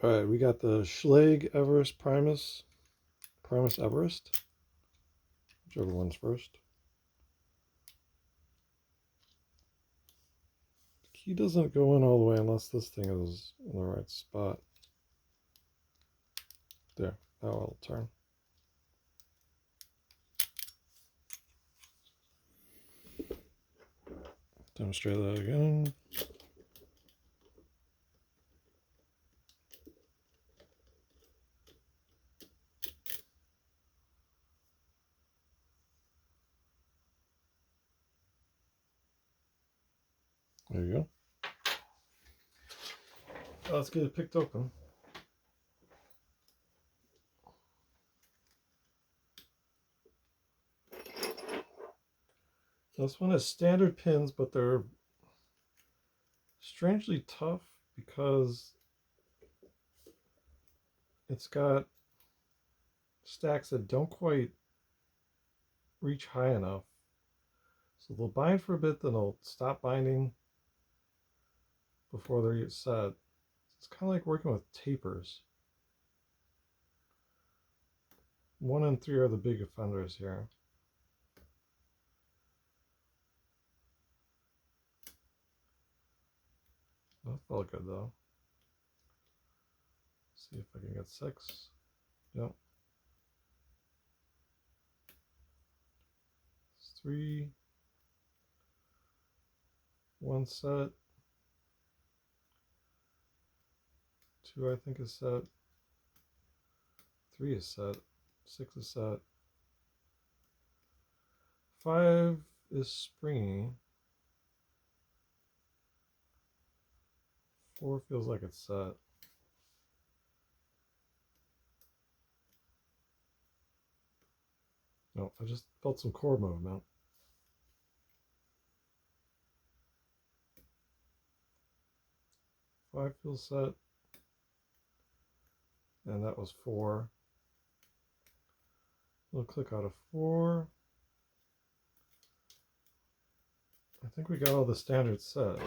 All right, we got the Schlage Everest Primus Everest, whichever one's first. The key doesn't go in all the way unless this thing is in the right spot. There, now it'll turn. Demonstrate that again. There you go. Let's get it picked open. This one has standard pins, but they're strangely tough because it's got stacks that don't quite reach high enough. So they'll bind for a bit, then they'll stop binding before they're set. It's kind of like working with tapers. 1 and 3 are the big offenders here. That felt good though. See if I can get 6. Yep. It's 3. 1 set. 2 I think is set. 3 is set. 6 is set. 5 is springy. 4 feels like it's set. No, I just felt some core movement. 5 feels set. And that was 4. We'll click out of 4. I think we got all the standards set.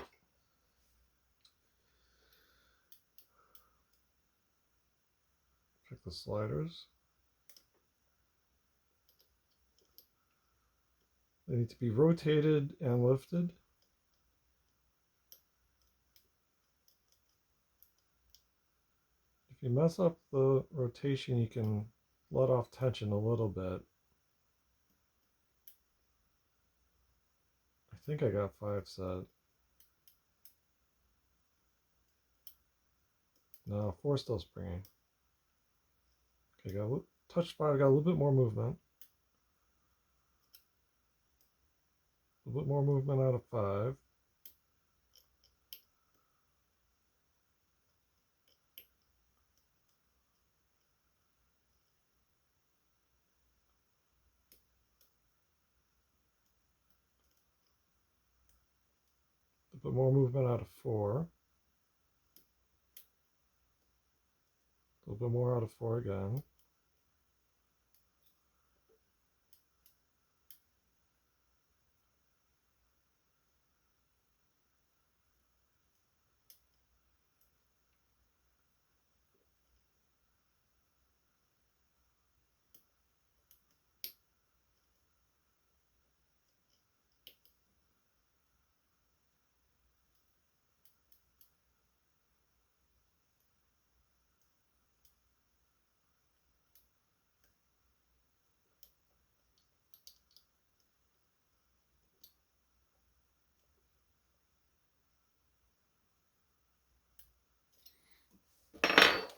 Check the sliders. They need to be rotated and lifted. If you mess up the rotation, you can let off tension a little bit. I think I got 5 set. No, 4 still springing. Okay, touch 5, got a little bit more movement. A little bit more movement out of 5. A little bit more movement out of 4. A little bit more out of 4 again.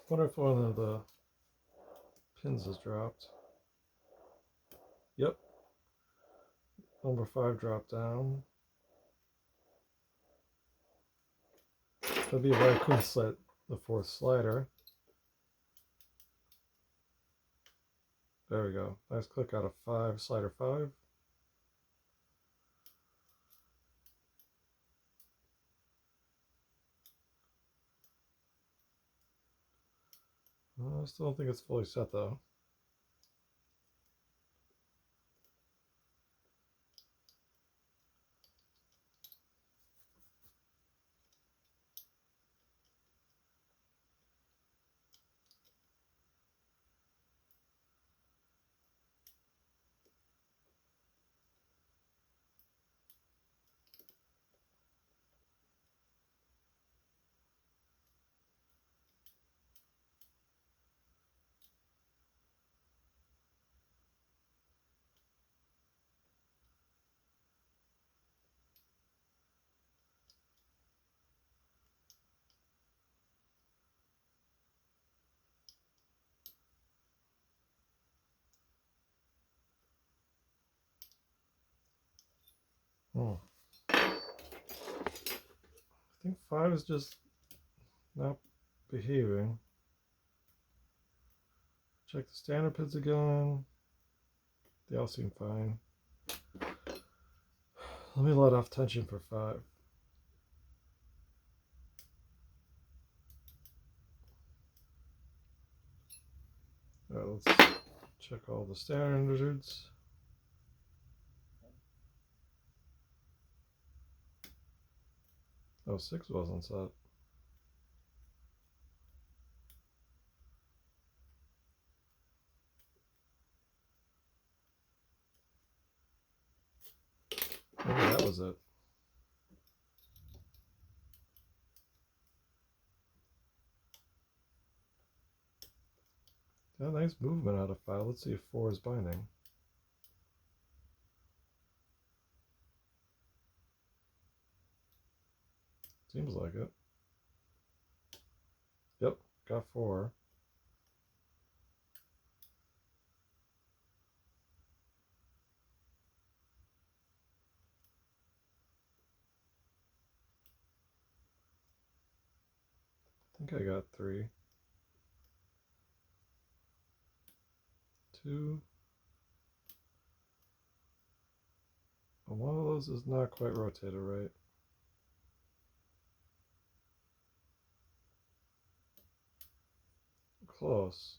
Wonder if one of the pins has dropped. Yep. Number 5 dropped down. That'd be why I couldn't set the 4th slider. There we go. Nice click out of 5, slider 5. I still don't think it's fully set though. Oh. I think 5 is just not behaving. Check the standard pins again. They all seem fine. Let me let off tension for 5. Alright, let's check all the standards. Oh, 6 wasn't set. Maybe that was it. Yeah, nice movement out of 5. Let's see if 4 is binding. Seems like it. Yep, got 4. I think I got 3. 2. And one of those is not quite rotated right. Close.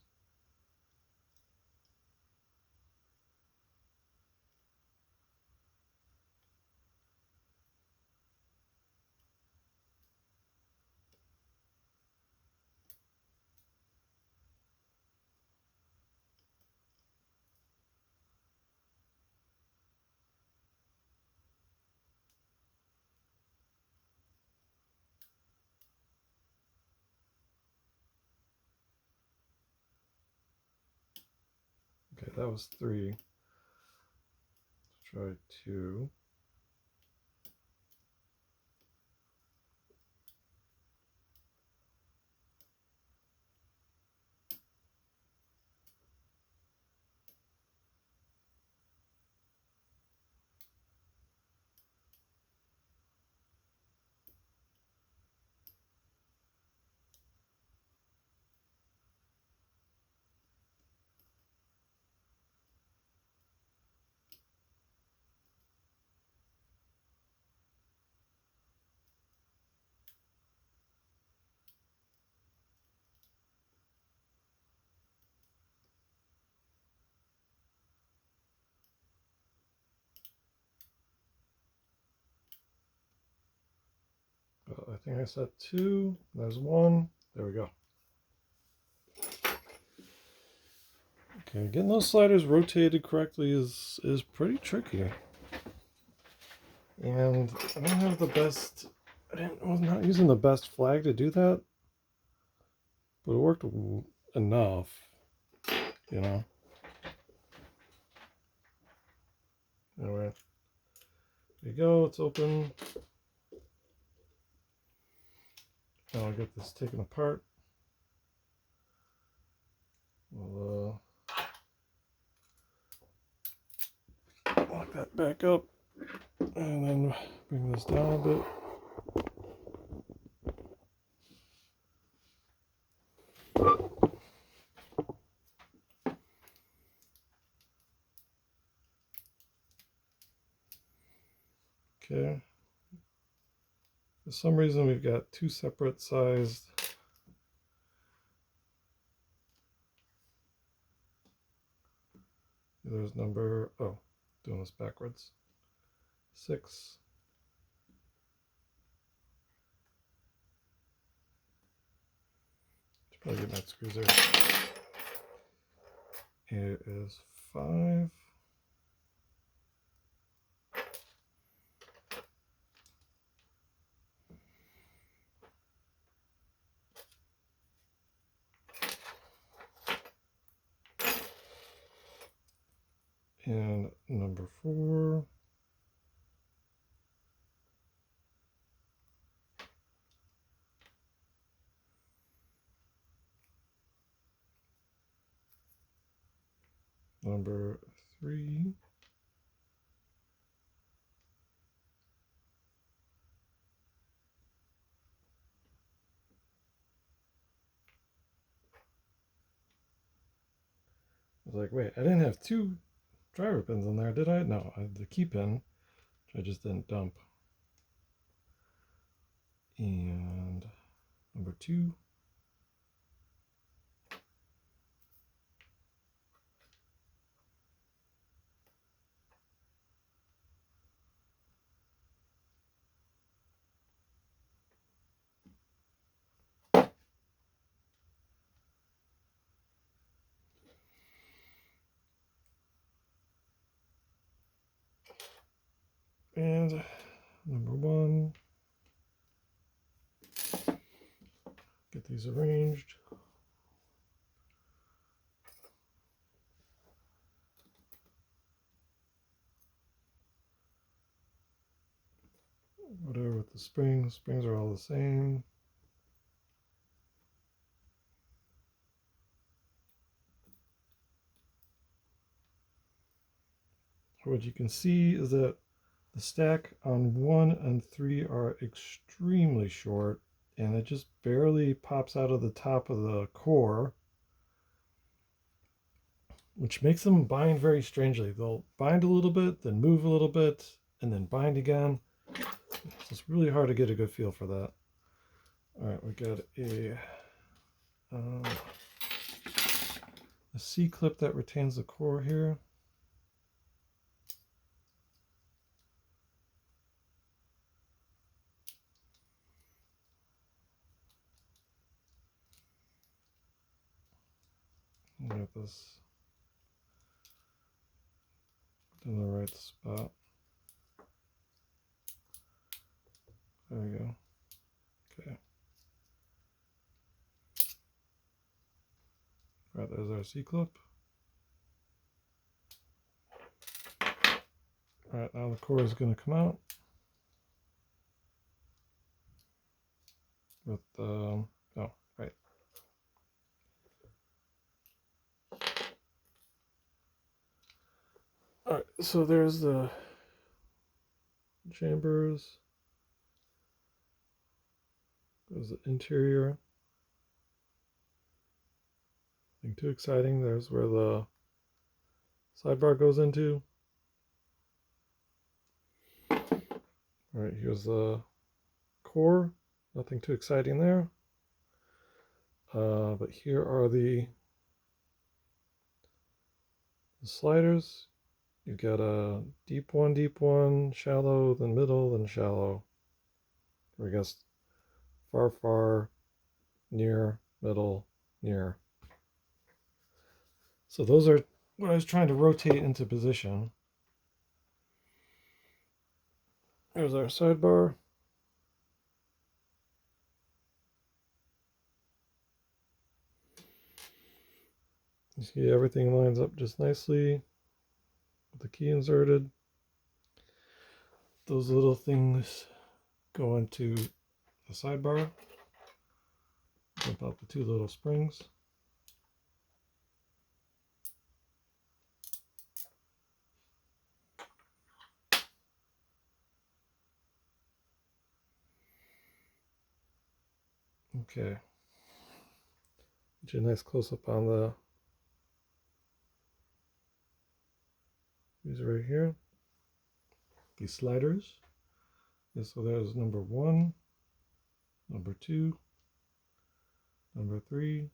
Okay, that was 3. Let's try 2. I think I set 2. There's 1. There we go. Okay, getting those sliders rotated correctly is pretty tricky. And I don't have the best, I was not using the best flag to do that, but it worked enough, you know. Anyway, there you go, it's open. Now I'll get this taken apart. We'll lock that back up and then bring this down a bit. Okay. For some reason we've got 2 separate sized there's number, oh, doing this backwards. 6. Should probably get my screws there. Here is 5. And number 4. Number 3. like, wait, I didn't have two driver pins in there, did I? No, I had the key pin, which I just didn't dump. And number 2. And number 1. Get these arranged. Whatever with the springs. Springs are all the same. What you can see is that the stack on 1 and 3 are extremely short, and it just barely pops out of the top of the core, which makes them bind very strangely. They'll bind a little bit, then move a little bit, and then bind again. So it's really hard to get a good feel for that. All right, we got a C-clip that retains the core here. Get this in the right spot. There we go. Okay. Right, there's our C-clip. All right, now the core is going to come out with oh, right. All right, so there's the chambers. There's the interior. Nothing too exciting. There's where the sidebar goes into. All right, here's the core. Nothing too exciting there. But here are the sliders. You've got a deep one, shallow, then middle, then shallow. Or I guess far, near, middle, near. So those are what I was trying to rotate into position. There's our sidebar. You see everything lines up just nicely with the key inserted. Those little things go into the sidebar. Jump out the 2 little springs. Okay. Get you a nice close-up on these right here. These sliders. And so there's number 1, number 2, number 3,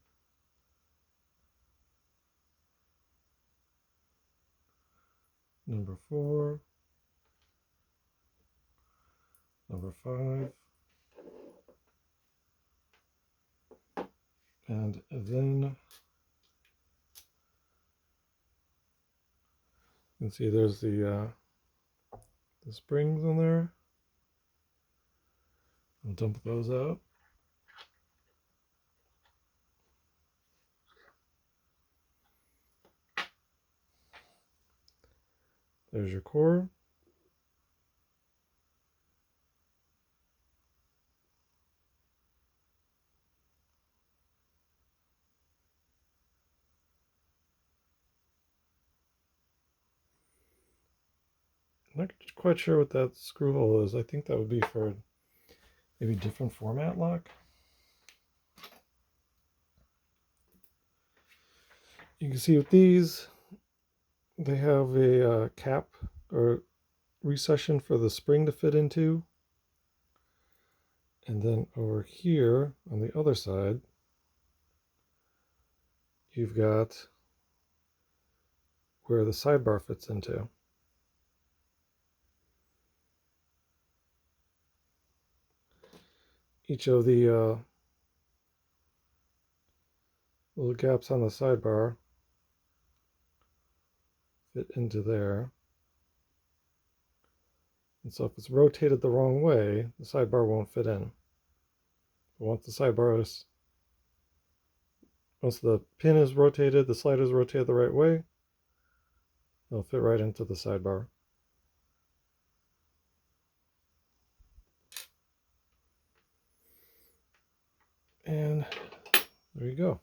number 4, number 5, and then you can see there's the springs in there. I'll dump those out. There's your core. I'm not quite sure what that screw hole is. I think that would be for maybe different format lock. You can see with these, they have a cap or recession for the spring to fit into. And then over here on the other side, you've got where the sidebar fits into. Each of the little gaps on the sidebar fit into there. And so if it's rotated the wrong way, the sidebar won't fit in. But once the pin is rotated, the slider is rotated the right way, it'll fit right into the sidebar. And there you go.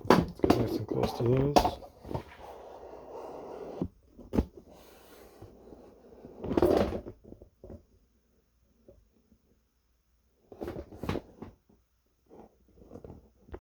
Let's get nice and close to those.